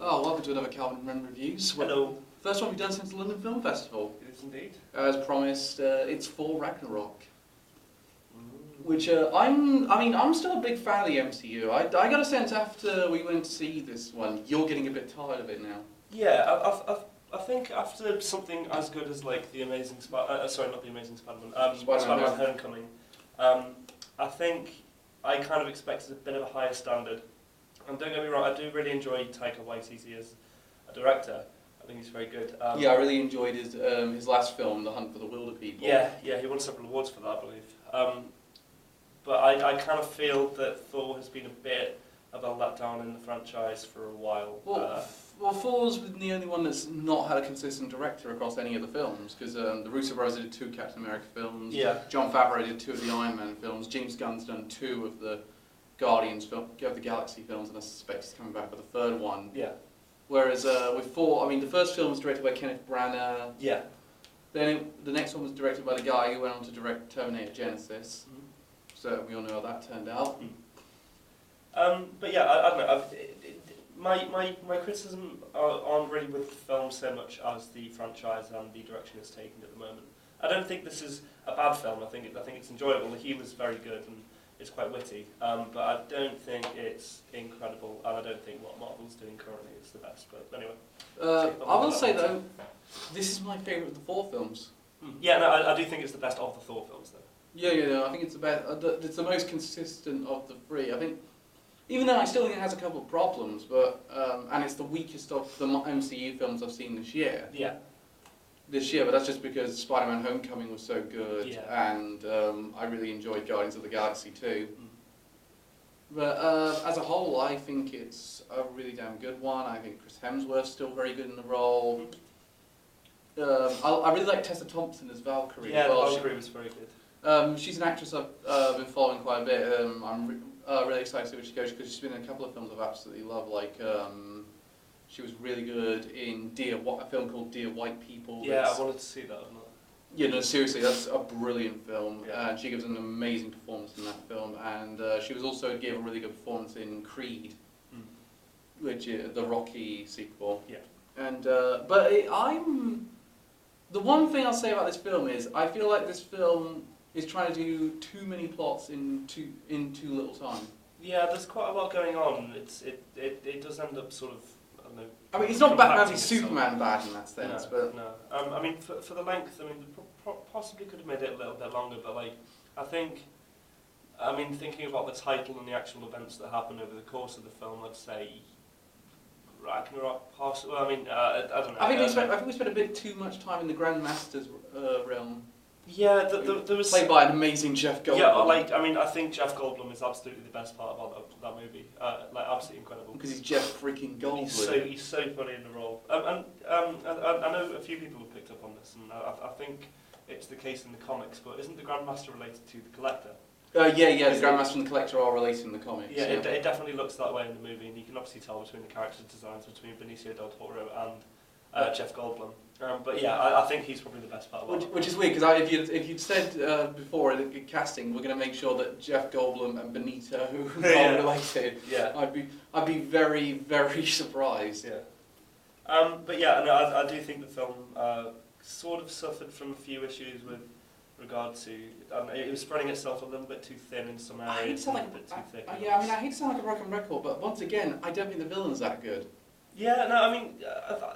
Oh, welcome to another Calvin Run Reviews. Hello. First one we've done since the London Film Festival. It is indeed. As promised, it's Thor Ragnarok. Which I'm still a big fan of the MCU. I got a sense after we went to see this one, you're getting a bit tired of it now. Yeah, I think after something as good as like the Amazing Spider-Man, Spider-Man Homecoming, I think I kind of expected a bit of a higher standard. And don't get me wrong, I do really enjoy Taika Waititi as a director. I think he's very good. Yeah, I really enjoyed his last film, The Hunt for the Wilder People. Yeah, he won several awards for that, I believe. But I kind of feel that Thor has been a bit of a letdown in the franchise for a while. Well, Thor's been the only one that's not had a consistent director across any of the films, because the Russo brothers did 2 Captain America films, Jon Favreau did 2 of the Iron Man films, James Gunn's done 2 of the Guardians of the Galaxy films, and I suspect he's coming back with the 3rd one. Yeah. Whereas with Thor, I mean, the first film was directed by Kenneth Branagh. Yeah. Then the next one was directed by the guy who went on to direct Terminator Genesis. Mm. So we all know how that turned out. But yeah, I don't know. My criticism aren't really with the film so much as the franchise and the direction it's taken at the moment. I don't think this is a bad film. I think it's enjoyable. The humour's very good and it's quite witty. But I don't think it's incredible, and I don't think what Marvel's doing currently is the best. But anyway. I will say though, this is my favourite of the Thor films. Yeah, no, I do think it's the best of the Thor films, though. Yeah, I think it's the best. It's the most consistent of the 3. I think, even though I still think it has a couple of problems, but and it's the weakest of the MCU films I've seen this year. Yeah. This year, but that's just because Spider-Man Homecoming was so good, yeah. And I really enjoyed Guardians of the Galaxy too. But as a whole, I think it's a really damn good one. I think Chris Hemsworth's still very good in the role. I really like Tessa Thompson as Valkyrie. Yeah, well. Valkyrie was very good. She's an actress I've been following quite a bit. I'm really excited to see where she goes because she's been in a couple of films I've absolutely loved. Like she was really good in a film called Dear White People. Yeah, I wanted to see that. Or not. Yeah, no, seriously, that's a brilliant film. Yeah. And she gives an amazing performance in that film. And she was also gave a really good performance in Creed, which is the Rocky sequel. Yeah. And the one thing I'll say about this film is I feel like this film is trying to do too many plots in too little time. Yeah, there's quite a lot going on. It does end up sort of, I don't know. I mean, it's not Batman v Superman bad in that sense, but no. I mean, for the length, I mean, possibly could have made it a little bit longer, but like, I mean, thinking about the title and the actual events that happen over the course of the film, I'd say Ragnarok, possibly. I mean, I don't know. I think we spent a bit too much time in the Grandmaster's realm. Yeah, there was played by an amazing Jeff Goldblum. Yeah, like I mean, I think Jeff Goldblum is absolutely the best part about that movie. Like absolutely incredible. Because he's Jeff freaking Goldblum. He's so funny in the role. I know a few people have picked up on this, and I think it's the case in the comics. But isn't the Grandmaster related to the Collector? The Grandmaster and the Collector are related in the comics. Yeah, it definitely looks that way in the movie, and you can obviously tell between the character designs between Benicio del Toro and Jeff Goldblum. But yeah, I think he's probably the best part of it. Which is weird, because if you'd said before in casting, we're going to make sure that Jeff Goldblum and Benito are related, I'd be very, very surprised. Yeah. But yeah, no, I do think the film sort of suffered from a few issues with regard to it was spreading itself a little bit too thin in some areas, a bit too thick. I hate to sound like a broken record, but once again, I don't think the villain's that good. Yeah, no, I mean,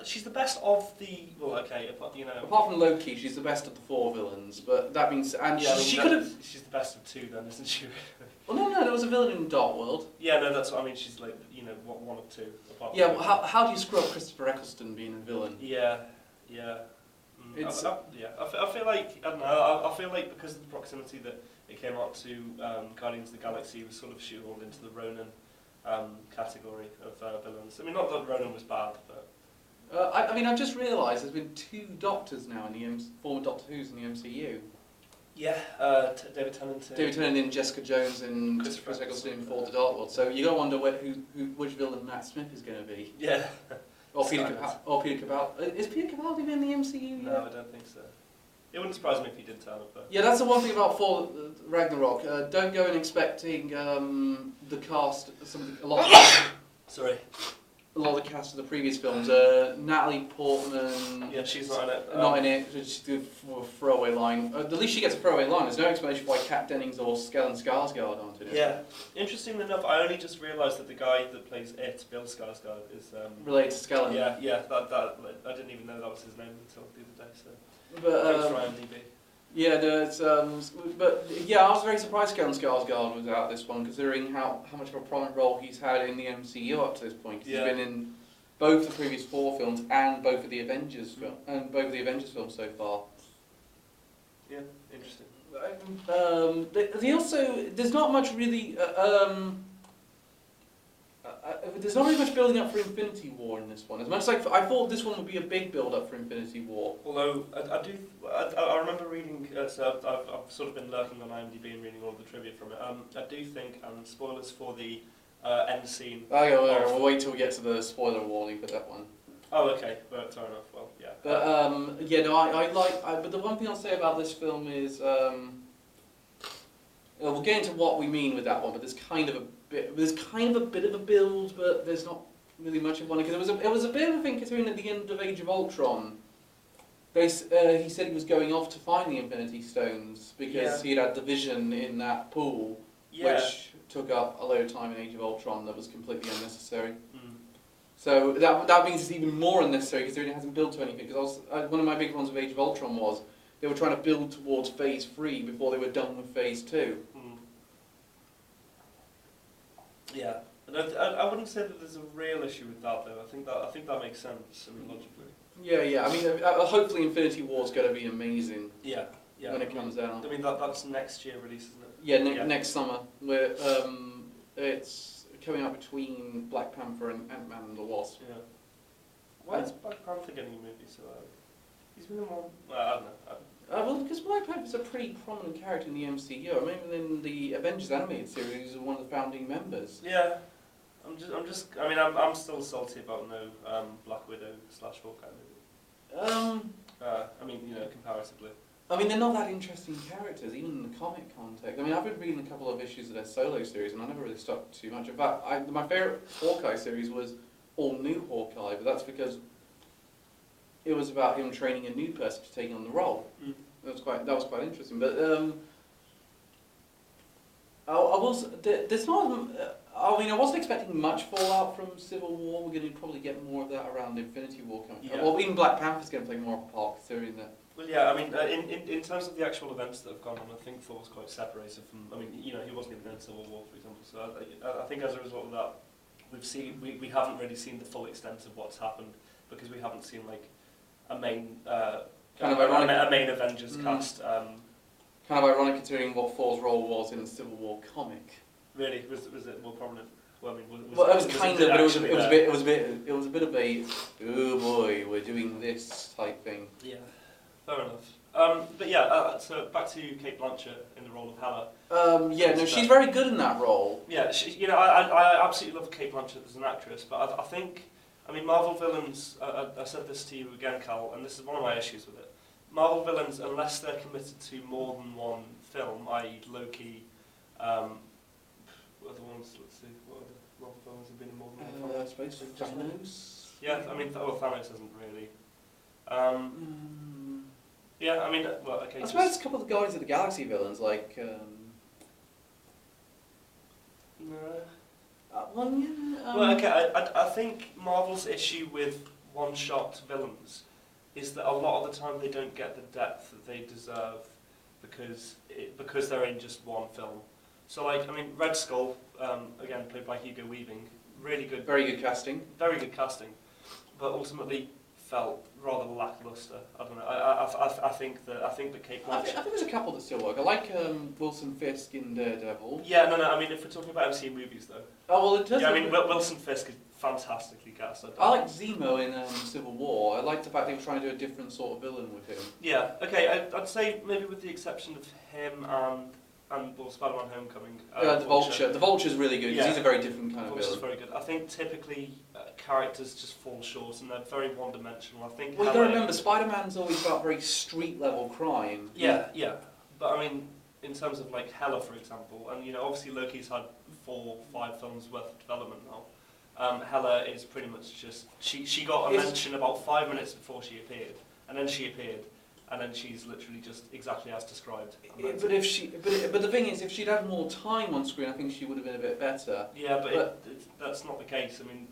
she's the best of the. Well, okay, apart from Loki, she's the best of the 4 villains. But that means, and she could have. She's the best of 2, then, isn't she? Well, no, there was a villain in Dark World. Yeah, no, that's what I mean. She's like, one of 2. Yeah, well, how do you screw up Christopher Eccleston being a villain? Yeah. I feel like I don't know. I feel like because of the proximity that it came out to Guardians of the Galaxy, it was sort of shoehorned into the Ronan category of villains. I mean, not that Ronan was bad, but I've just realised there's been 2 Doctors now in the former Doctor Who's in the MCU. Yeah, David Tennant. David Tennant and Jessica Jones and Chris Eccleston in For the Dark World. So you got to wonder which villain Matt Smith is going to be. Yeah. Or Peter Capaldi. Is Peter Capaldi in the MCU yet? No, I don't think so. It wouldn't surprise me if he did turn up, though. Yeah, that's the one thing about Thor Ragnarok. Don't go in expecting the cast. Sorry. a lot of the cast of the previous films. Natalie Portman. Yeah, she's not in it. Not in it. Just a throwaway line. At least she gets a throwaway line. There's no explanation why Kat Dennings or Stellan Skarsgård aren't in it. Yeah. Interestingly enough, I only just realised that the guy that plays it, Bill Skarsgård, is related to Stellan. Yeah. That I didn't even know that was his name until the other day. So. But thanks for IMDb. Yeah, no, it's but yeah, I was very surprised Stellan Skarsgård was out this one, considering how much of a prominent role he's had in the MCU up to this point. 'Cause he's been in both the previous 4 films and both of the Avengers films so far. Yeah, interesting. There's not much really. There's not really much building up for Infinity War in this one. As much as I thought this one would be a big build up for Infinity War. Although I remember reading, so I've sort of been lurking on IMDb and reading all of the trivia from it. I do think, spoilers for the end scene. We'll wait till we get to the spoiler warning for that one. Oh, okay. Well, fair enough. Well, yeah. But yeah, no, but the one thing I'll say about this film is, we'll get into what we mean with that one. But there's kind of a bit of a build, but there's not really much of one, because it was a bit of a thing, considering at the end of Age of Ultron, he said he was going off to find the Infinity Stones because he had the Vision in that pool, which took up a load of time in Age of Ultron that was completely unnecessary. So that means it's even more unnecessary, considering it hasn't built to anything. Because one of my big ones with Age of Ultron was they were trying to build towards Phase 3 before they were done with Phase 2. Yeah, and I wouldn't say that there's a real issue with that though. I think that makes sense. I mean, logically. Yeah. I mean, hopefully Infinity War's going to be amazing. Yeah. When it comes out. I mean, that's next year release, isn't it? Yeah, next summer. Where it's coming out between Black Panther and Ant-Man and the Wasp. Yeah. Why is Black Panther getting a movie so early? He's been in one. I don't know. Well, because Black Panther's a pretty prominent character in the MCU. I remember in the Avengers animated series, he was one of the founding members. Yeah, I'm still salty about no Black Widow / Hawkeye movie. I mean, comparatively. I mean, they're not that interesting characters, even in the comic context. I mean, I've been reading a couple of issues of their solo series, and I never really stuck too much. In fact, my favourite Hawkeye series was All New Hawkeye, but that's because it was about him training a new person to take on the role. That was quite interesting. But I wasn't expecting much fallout from Civil War. We're going to probably get more of that around Infinity War coming. Yeah. Well, even Black Panther's going to play more of a part, considering that. Well, yeah. I mean, in terms of the actual events that have gone on, I think Thor's quite separated from. I mean, he wasn't even in Civil War, for example. So I think as a result of that, we haven't really seen the full extent of what's happened, because we haven't seen like a main a main Avengers cast. Kind of ironic, considering what Thor's role was in the Civil War comic. Really, was it more prominent? Well, I mean, it was a bit of a oh boy, we're doing this type thing. Yeah, fair enough. But yeah, so back to Cate Blanchett in the role of Hela. She's very good in that role. Yeah, I absolutely love Cate Blanchett as an actress, but I think, I mean, Marvel villains, I said this to you again, Cal, and this is one of my issues with it. Marvel villains, unless they're committed to more than one film, i.e. Loki, what are the ones, let's see, what other Marvel villains have been in more than one film? I suppose Thanos. Yeah, I mean, Thanos isn't really. Yeah, I mean, well, okay. I suppose a couple of the Guardians of the Galaxy villains, like... Well, okay, I think Marvel's issue with one-shot villains is that a lot of the time they don't get the depth that they deserve because they're in just one film. So, like, I mean, Red Skull, again, played by Hugo Weaving, really good. Very good casting. Very good casting, but ultimately felt rather lackluster. I don't know. I think that Cate Blanchett. I think there's a couple that still work. I like Wilson Fisk in Daredevil. Yeah, no. I mean, if we're talking about MCU movies, though. Oh well, it does. Yeah, I mean, Wilson Fisk is fantastically cast. I like Zemo in Civil War. I like the fact they were trying to do a different sort of villain with him. Yeah. Okay. I'd say maybe with the exception of him and Spider-Man: Homecoming. The Vulture. The Vulture's really good because he's a very different kind of villain. Vulture's very good. I think typically characters just fall short and they're very one-dimensional. I think. Well, you got to remember, Spider-Man's always about very street-level crime. Yeah. But I mean, in terms of like Hela, for example, and obviously Loki's had 4 or 5 films worth of development now. Hela is pretty much just she got a mention about 5 minutes before she appeared, and then she appeared, and then she's literally just exactly as described. But the thing is, if she'd had more time on screen, I think she would have been a bit better. Yeah, but that's not the case. I mean,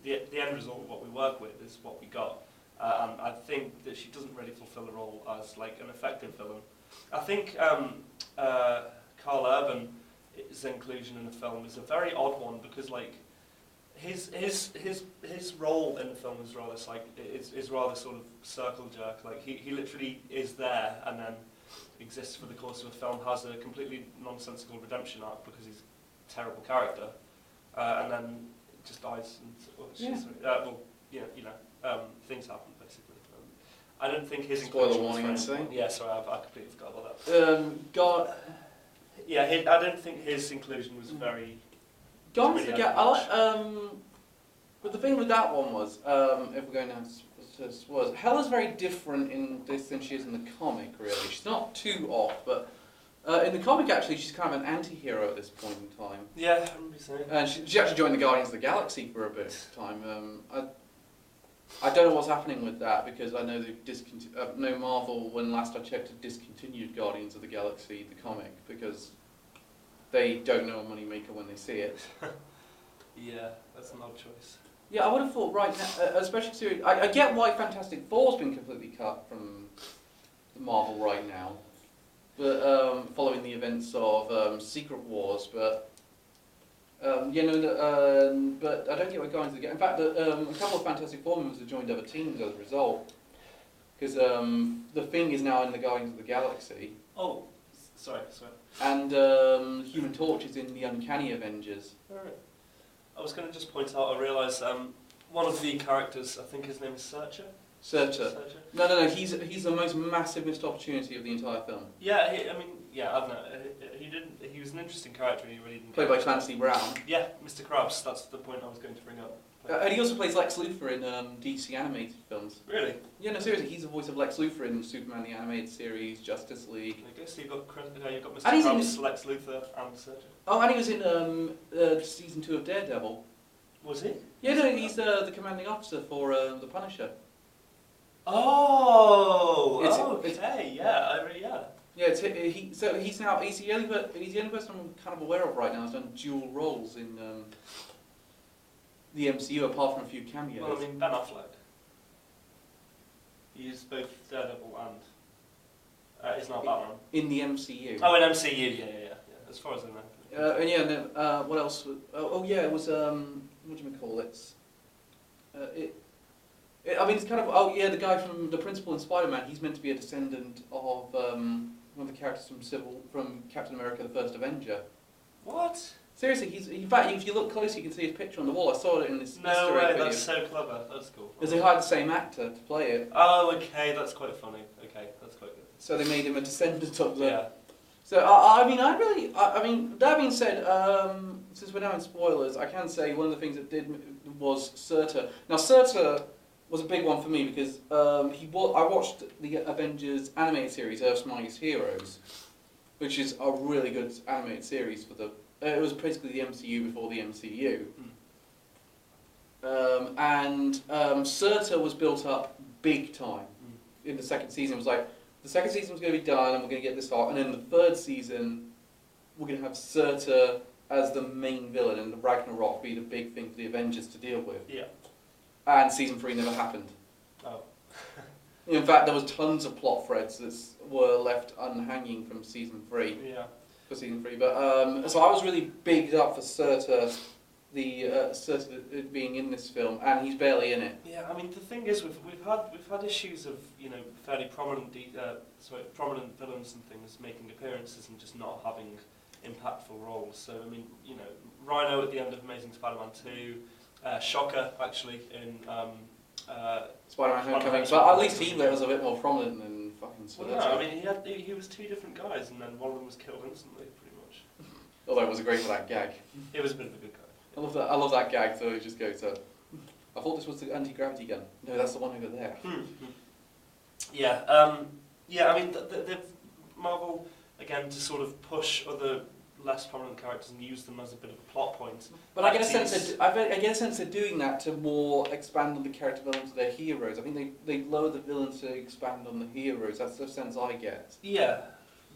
the end result of what we work with is what we got, and I think that she doesn't really fulfil the role as like an effective villain. I think Carl Urban's inclusion in the film is a very odd one because like his role in the film is rather is rather sort of circle jerk. Like he literally is there and then exists for the course of a film, has a completely nonsensical redemption arc because he's a terrible character, and then just dies. Things happen basically. I don't think his spoiler warning. Yeah, sorry, I completely forgot about that. I don't think his inclusion was very. But the thing with that one was, if we're going down was Hela's very different in this than she is in the comic. Really, she's not too off, but in the comic actually she's kind of an anti-hero at this point in time. Yeah, I remember you saying. And she actually joined the Guardians of the Galaxy for a bit of time. I don't know what's happening with that because I know they've Marvel, when last I checked, had discontinued Guardians of the Galaxy, the comic, because they don't know a moneymaker when they see it. Yeah, that's an odd choice. Yeah, I would have thought right now, especially series. I get why Fantastic Four's been completely cut from Marvel right now, but following the events of Secret Wars, but. But I don't get what Guardians of the Galaxy. In fact, a couple of Fantastic Four members have joined other teams as a result, because the Thing is now in the Guardians of the Galaxy. Oh, sorry. And Human Torch is in the Uncanny Avengers. Alright. I was going to just point out, I realised one of the characters, I think his name is Searcher. No, he's the most massive missed opportunity of the entire film. Yeah, I don't know. He was an interesting character. He really didn't. Played by Clancy Brown. Yeah, Mr. Krabs. That's the point I was going to bring up. And he also plays Lex Luthor in DC animated films. Really? Yeah, no, seriously, he's the voice of Lex Luthor in Superman the Animated Series, Justice League. I guess you've got Mr. Krabs, Lex Luthor, and Searcher. Oh, and he was in season 2 of Daredevil. Was he? Yeah, no, he's the commanding officer for the Punisher. Oh, yeah. Yeah, he's the only person I'm kind of aware of right now who's done dual roles in the MCU, apart from a few cameos. Well, I mean, Ben Affleck. He's both Daredevil and he's not Batman. In the MCU. Oh, in MCU, yeah. As far as I know. What else? It was what do you call it? It's kind of the guy from the principal in Spider-Man. He's meant to be a descendant of one of the characters from Captain America: The First Avenger. What? Seriously, in fact, if you look close, you can see his picture on the wall. I saw it in this Easter egg video. That's so clever. That's cool. Because they hired the same actor to play it. Oh, okay, that's quite funny. Okay, that's quite good. So they made him a descendant of the. Yeah. So that being said, since we're now in spoilers, I can say one of the things that did was Surtur. Now Surtur was a big one for me because I watched the Avengers animated series, Earth's Mightiest Heroes, which is a really good animated series for the. It was basically the MCU before the MCU. Surtur was built up big time in the second season. It was like, the second season was going to be done and we're going to get this far, and then the third season we're going to have Surtur as the main villain and the Ragnarok be the big thing for the Avengers to deal with. Yeah. And season 3 never happened. Oh. In fact, there was tons of plot threads that were left unhanging from season 3. Yeah. For season 3, but so I was really bigged up for Surtur, Surtur being in this film, and he's barely in it. Yeah, I mean the thing is, we've had issues of fairly prominent villains and things making appearances and just not having impactful roles. So I mean, Rhino at the end of Amazing Spider-Man 2, Shocker actually in Spider-Man Homecoming, but at least he was a bit more prominent than fucking Surtur. Well, no, I mean he was two different guys, and then one of them was killed instantly, pretty much. Although it was great for that gag. It was a bit of a good guy. I love that gag. So he just goes, "I thought this was the anti-gravity gun. No, that's the one over there." Yeah. I mean, the Marvel again to sort of push other less prominent characters and use them as a bit of a plot point. But I get a sense they're doing that to more expand on the character development of their heroes. I think they lower the villains to expand on the heroes. That's the sense I get. Yeah,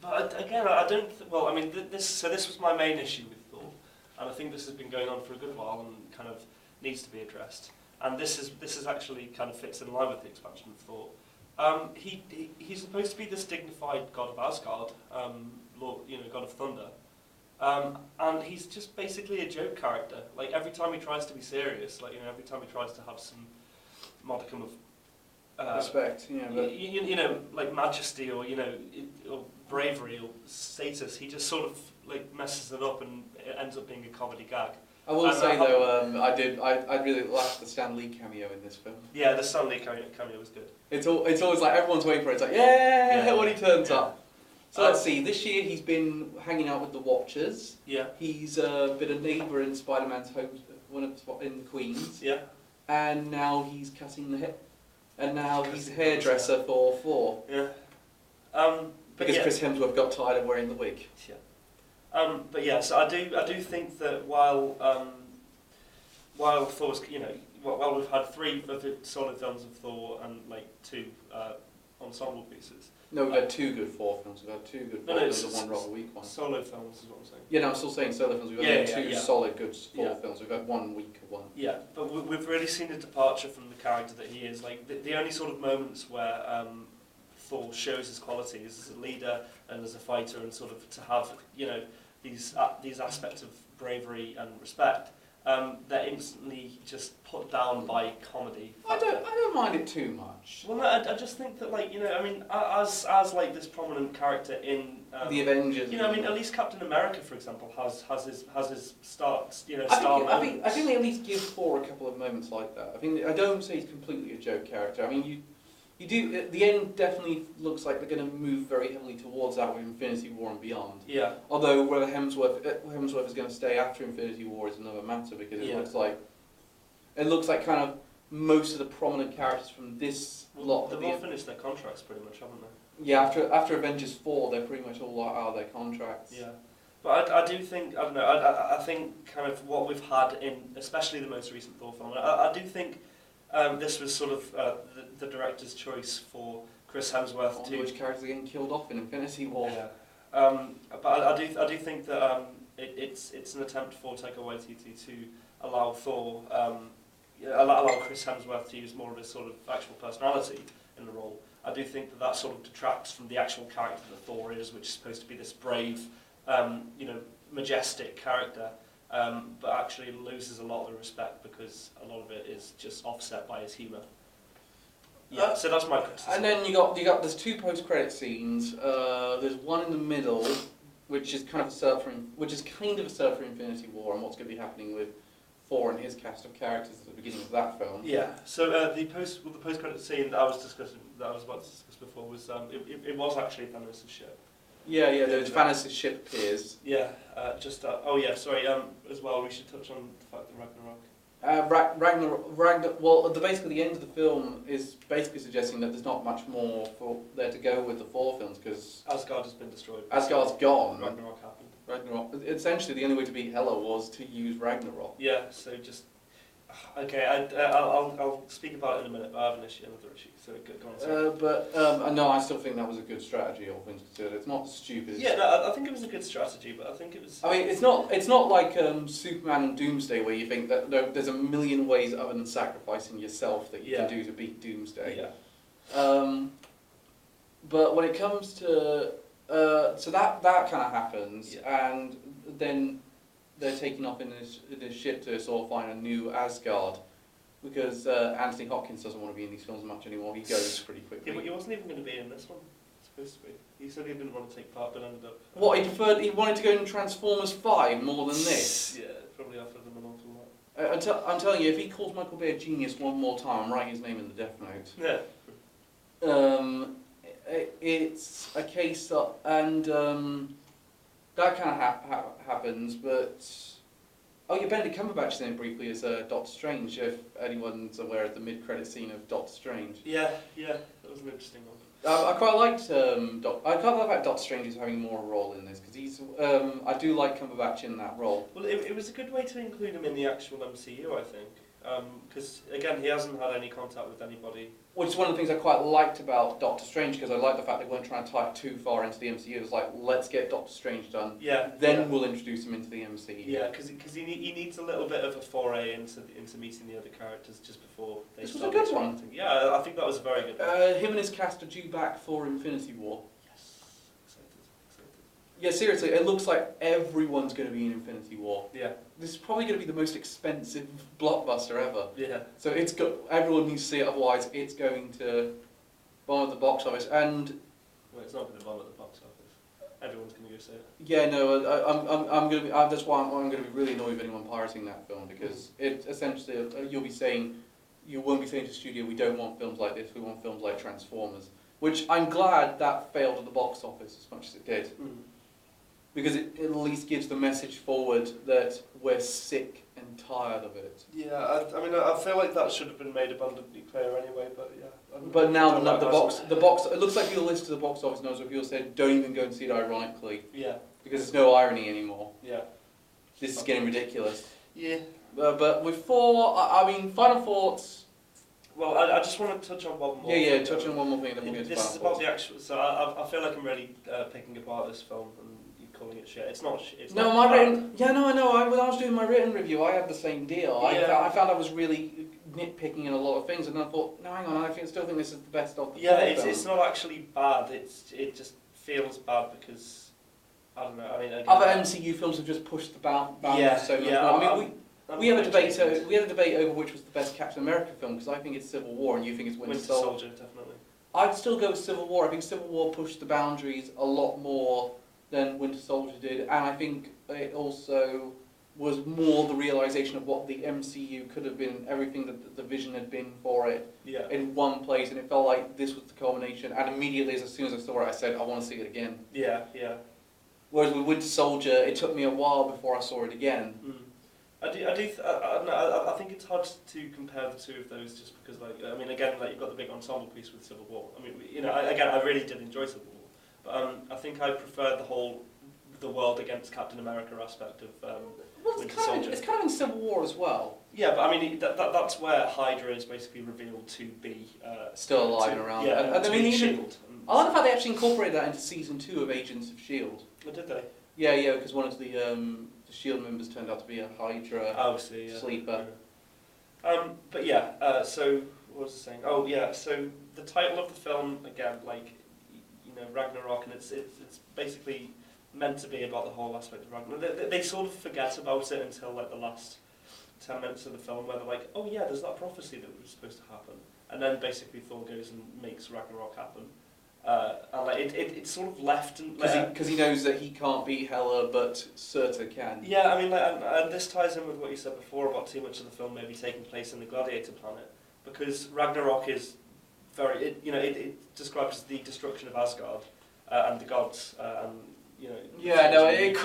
but again, I don't. Well, I mean, this was my main issue with Thor, and I think this has been going on for a good while and kind of needs to be addressed. And this is actually kind of fits in line with the expansion of Thor. He's supposed to be this dignified god of Asgard, Lord, god of thunder, and he's just basically a joke character. Like every time he tries to be serious, every time he tries to have some modicum of respect, like majesty or or bravery or status, he just sort of like messes it up and it ends up being a comedy gag. I will say though, I really liked the Stan Lee cameo in this film. Yeah, the Stan Lee cameo was good. It's always like everyone's waiting for it. It's like when he turns up. So let's see. This year he's been hanging out with the Watchers. Yeah. He's been a neighbour in Spider-Man's home, in Queens. Yeah. And now he's cutting the hair. And now he's a hairdresser for Thor. Yeah. Because Chris Hemsworth got tired of wearing the wig. Yeah. But yeah, so I do think that while Thor's, while we've had 3 solid films of Thor and like 2 ensemble pieces. No, we've had 2 good Thor films. We've had 2 good Thor films and 1 rather weak one. Solo films is what I'm saying. Yeah, no, I'm still saying solo films. We've had 2 solid good Thor films. We've had 1 weaker one. Yeah, but we've really seen a departure from the character that he is. Like the only sort of moments where Thor shows his qualities as a leader and as a fighter, and sort of to have these aspects of bravery and respect, they're instantly just put down by comedy. I don't mind it too much. Well, no, I just think that as like this prominent character in the Avengers. At least Captain America, for example, has his start. I think they at least give Thor a couple of moments like that. I don't say he's completely a joke character. I mean, you do. At the end, definitely looks like they're going to move very heavily towards that with Infinity War and beyond. Yeah. Although whether Hemsworth is going to stay after Infinity War is another matter, because it looks like kind of most of the prominent characters from this lot. They've all finished their contracts pretty much, haven't they? Yeah. After Avengers 4, they're pretty much all out of their contracts. Yeah. But I do think, I don't know, I think kind of what we've had in, especially the most recent Thor film, I do think this was sort of the director's choice for Chris Hemsworth to... Which characters are getting killed off in Infinity War. Yeah. But I do think that it's an attempt for Taika Waititi to allow Thor, allow Chris Hemsworth to use more of his sort of actual personality in the role. I do think that sort of detracts from the actual character that Thor is, which is supposed to be this brave, majestic character. But actually loses a lot of the respect because a lot of it is just offset by his humour. Yeah, so that's my criticism. And then you got there's 2 post-credit scenes. There's one in the middle, which is kind of a setup for Infinity War and what's going to be happening with Thor and his cast of characters at the beginning of that film. Yeah. So the post-credit scene that I was about to discuss before was it was actually Thanos' ship. Yeah, Thanos' ship appears. Yeah, as well, we should touch on the fact that Ragnarok. Well, basically the end of the film is basically suggesting that there's not much more for there to go with the Thor films, because Asgard has been destroyed. Asgard's gone. Ragnarok happened. Ragnarok. Essentially, the only way to beat Hela was to use Ragnarok. Yeah. So just. Okay, I'll speak about it in a minute, but I have another issue, so go on. No, I still think that was a good strategy, all things considered. It's not stupid. Yeah, no, I think it was a good strategy, but I think it was... I mean, it's not like Superman and Doomsday, where you think that there's a million ways other than sacrificing yourself that you can do to beat Doomsday. Yeah. But when it comes to... so that kind of happens, and then... they're taking off in this ship to sort of find a new Asgard, because Anthony Hopkins doesn't want to be in these films much anymore. He goes pretty quickly. Yeah, but he wasn't even going to be in this one. Supposed to be. He said he didn't want to take part, but ended up. What, he wanted to go in Transformers 5 more than this? Yeah, probably offered them an awful lot. I'm telling you, if he calls Michael Bay a genius one more time, I'm writing his name in the Death Note. Yeah. It's a case of, and that kind of happens, but Oh yeah, Benedict Cumberbatch is in it briefly as Doctor Strange, if anyone's aware of the mid-credit scene of Doctor Strange. Yeah, that was an interesting one. I quite liked I quite like that Doctor Strange is having more of a role in this, because he's I do like Cumberbatch in that role. Well, it was a good way to include him in the actual MCU, I think. Because, again, he hasn't had any contact with anybody. Which is one of the things I quite liked about Doctor Strange, because I like the fact they weren't trying to tie it too far into the MCU. It was like, let's get Doctor Strange done, then we'll introduce him into the MCU. Yeah, because he needs a little bit of a foray into meeting the other characters just before they start. This was a good one. Yeah, I think that was a very good one. Him and his cast are due back for Infinity War. Yes, excited. Yeah, seriously, it looks like everyone's going to be in Infinity War. Yeah. This is probably going to be the most expensive blockbuster ever. Yeah. So everyone needs to see it, otherwise it's going to bomb at the box office. And well, it's not going to bomb at the box office. Everyone's going to go see it. Yeah, no, I'm going to be. That's why I'm going to be really annoyed with anyone pirating that film, because it essentially you won't be saying to the studio, we don't want films like this. We want films like Transformers, which I'm glad that failed at the box office as much as it did. Mm. Because it at least gives the message forward that we're sick and tired of it. Yeah, I mean, I feel like that should have been made abundantly clear anyway, but yeah. But now the box, it looks like you'll list to the box office knows what people said, don't even go and see it ironically. Yeah. Because there's no irony anymore. Yeah. This is getting ridiculous. Yeah. But with Thor, I mean, final thoughts. Well, I just want to touch on one more. Yeah, touch on one more thing, then we'll get to this is final about the actual. So I feel like I'm really picking apart this film and you calling it shit. It's not. It's no, not my written. Yeah, no, I know. When I was doing my written review, I had the same deal. Yeah. I found I was really nitpicking in a lot of things, and I thought, no, hang on, still think this is the best of the it's not actually bad. It just feels bad because I don't know. I mean, other MCU films have just pushed the boundaries so much. I mean, we had a debate. We had a debate over which was the best Captain America film, because I think it's Civil War and you think it's Winter Soldier. Definitely. I'd still go with Civil War. I think Civil War pushed the boundaries a lot more than Winter Soldier did, and I think it also was more the realisation of what the MCU could have been, everything that the vision had been for it in one place, and it felt like this was the culmination. And immediately, as soon as I saw it, I said, I want to see it again. Yeah. Whereas with Winter Soldier, it took me a while before I saw it again. Mm. I think it's hard to compare the two of those, just because, like, I mean, again, like, you've got the big ensemble piece with Civil War. I mean, I really did enjoy Civil War, but I think I preferred the world against Captain America aspect of Winter Soldier. It's kind of in Civil War as well. Yeah, but I mean, that's where Hydra is basically revealed to be still alive and around. Yeah, and I mean, Shield. I like the fact they actually incorporated that into season 2 of Agents of Shield. Oh, did they? Yeah, because one of the Shield members turned out to be a Hydra sleeper. But yeah, so what was I saying? Oh yeah, so the title of the film, again, like, Ragnarok, and it's basically meant to be about the whole aspect of Ragnarok. They sort of forget about it until like the last 10 minutes of the film, where they're like, oh yeah, there's that prophecy that was supposed to happen, and then basically Thor goes and makes Ragnarok happen. And like it's sort of left because he knows that he can't beat Hela, but Surtur can. Yeah, I mean, and this ties in with what you said before about too much of the film maybe taking place in the Gladiator planet, because Ragnarok is it describes the destruction of Asgard and the gods and it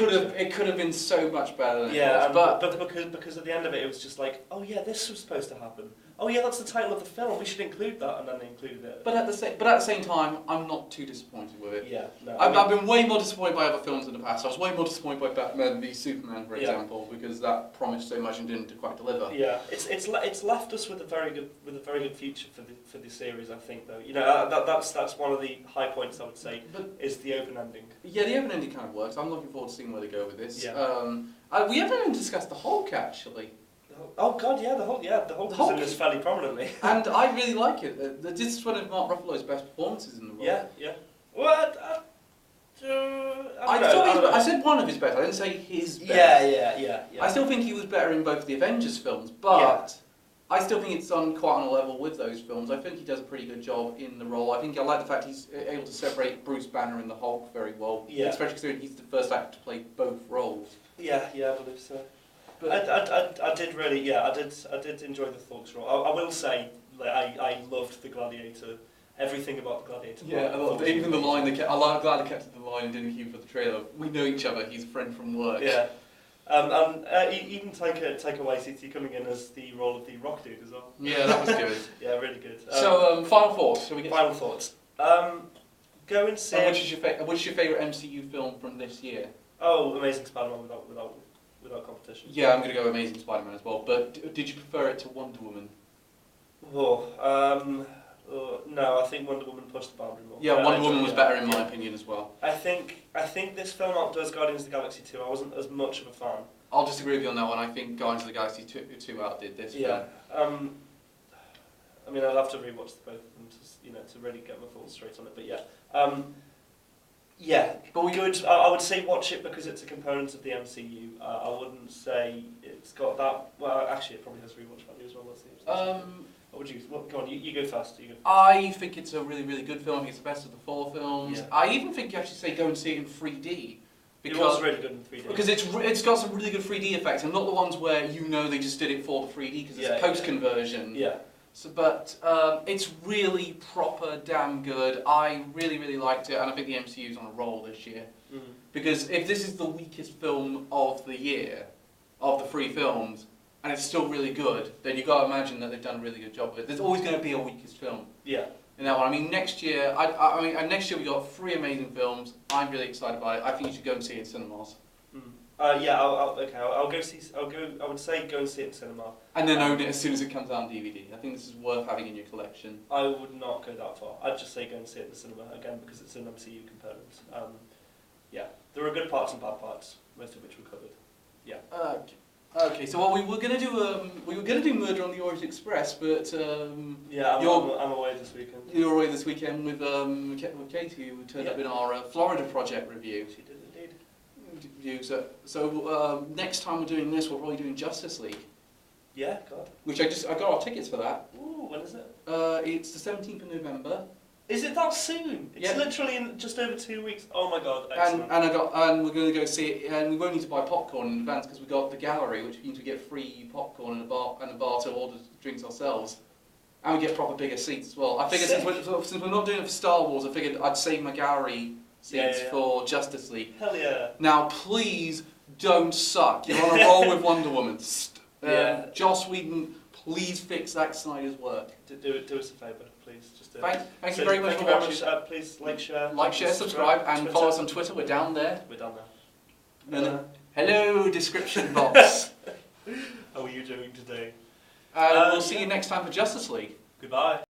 could have been so much better than it was, but because at the end of it was just like, oh yeah, this was supposed to happen. Oh yeah, that's the title of the film. We should include that, and then they included it. But at the same time, I'm not too disappointed with it. Yeah, no. I've been way more disappointed by other films in the past. I was way more disappointed by Batman v Superman, for example, because that promised so much and didn't quite deliver. Yeah, it's left us with a very good future for the series. I think, though, that's one of the high points I would say is the open ending. Yeah, the open ending kind of works. I'm looking forward to seeing where they go with this. Yeah. We haven't even discussed the Hulk actually. Oh God, yeah, the Hulk is fairly prominently. And I really like it. This is one of Mark Ruffalo's best performances in the role. Yeah. What? I said one of his best. I didn't say his best. Yeah. I still think he was better in both the Avengers films, but I still think it's on quite on a level with those films. I think he does a pretty good job in the role. I like the fact he's able to separate Bruce Banner and the Hulk very well. Yeah. Especially considering he's the first actor to play both roles. Yeah, I believe so. But I did really, I did enjoy the Thor's role. I will say, like, I loved the Gladiator, everything about the Gladiator. Yeah, even the line I'm glad they kept the line and didn't keep for the trailer. We know each other. He's a friend from work. Yeah, Even Taika Waititi coming in as the role of the rock dude as well. Yeah, that was good. Yeah, really good. Final thoughts. Shall we get final thoughts? Go and see. Which is your favourite MCU film from this year? Oh, Amazing Spider-Man without competition. Yeah, I'm going to go Amazing Spider-Man as well. But did you prefer it to Wonder Woman? No, I think Wonder Woman pushed the boundary more. Yeah, Wonder Woman was better in my opinion as well. I think this film outdoes Guardians of the Galaxy 2. I wasn't as much of a fan. I'll disagree with you on that one. I think Guardians of the Galaxy 2 outdid this film. I mean, I'll have to rewatch both of them to really get my thoughts straight on it. But but we could. I would say watch it because it's a component of the MCU. I wouldn't say it's got that. Well, actually, it probably has rewatch value as well. Let's see. What would you? Go on, you go first. I think it's a really, really good film. I think it's the best of the 4 films. Yeah. I even think you actually say go and see it in 3D. Because, it was really good in 3D. Because it's got some really good 3D effects, and not the ones where they just did it for the 3D because it's post-conversion. Yeah. So, but it's really proper, damn good. I really, really liked it, and I think the MCU's on a roll this year. Mm. Because if this is the weakest film of the year, of the 3 films, and it's still really good, then you've got to imagine that they've done a really good job of it. There's always going to be a weakest film. Yeah. In that one. I mean, next year, next year we got 3 amazing films. I'm really excited about it. I think you should go and see it in cinemas. Mm. I'll go see. I would say go and see it in cinema. And then own it as soon as it comes out on DVD. I think this is worth having in your collection. I would not go that far. I'd just say go and see it in the cinema again because it's an MCU component. There are good parts and bad parts, most of which we covered. Yeah. Okay, so we were gonna do Murder on the Orient Express, but I'm away this weekend. You're away this weekend with Katie, who turned up in our Florida project review. She did indeed. So next time we're doing this, we're probably doing Justice League. Yeah, God. Which I got our tickets for that. Ooh, when is it? It's the 17th of November. Is it that soon? It's literally in just over 2 weeks. Oh my God! Excellent. And we're going to go see it, and we won't need to buy popcorn in advance because we got the gallery, which means we get free popcorn and a bar to order drinks ourselves, and we get proper bigger seats as well. I figured since we're not doing it for Star Wars, I figured I'd save my gallery seats for Justice League. Hell yeah! Now please don't suck. You're on a roll with Wonder Woman. Joss Whedon, please fix Zack Snyder's work. Do us a favour. Please, just thank you very much for watching. Please like, share, subscribe, and Twitter. follow us on Twitter. We're down there. We're down there. Hello, description box. How are you doing today? We'll see you next time for Justice League. Goodbye.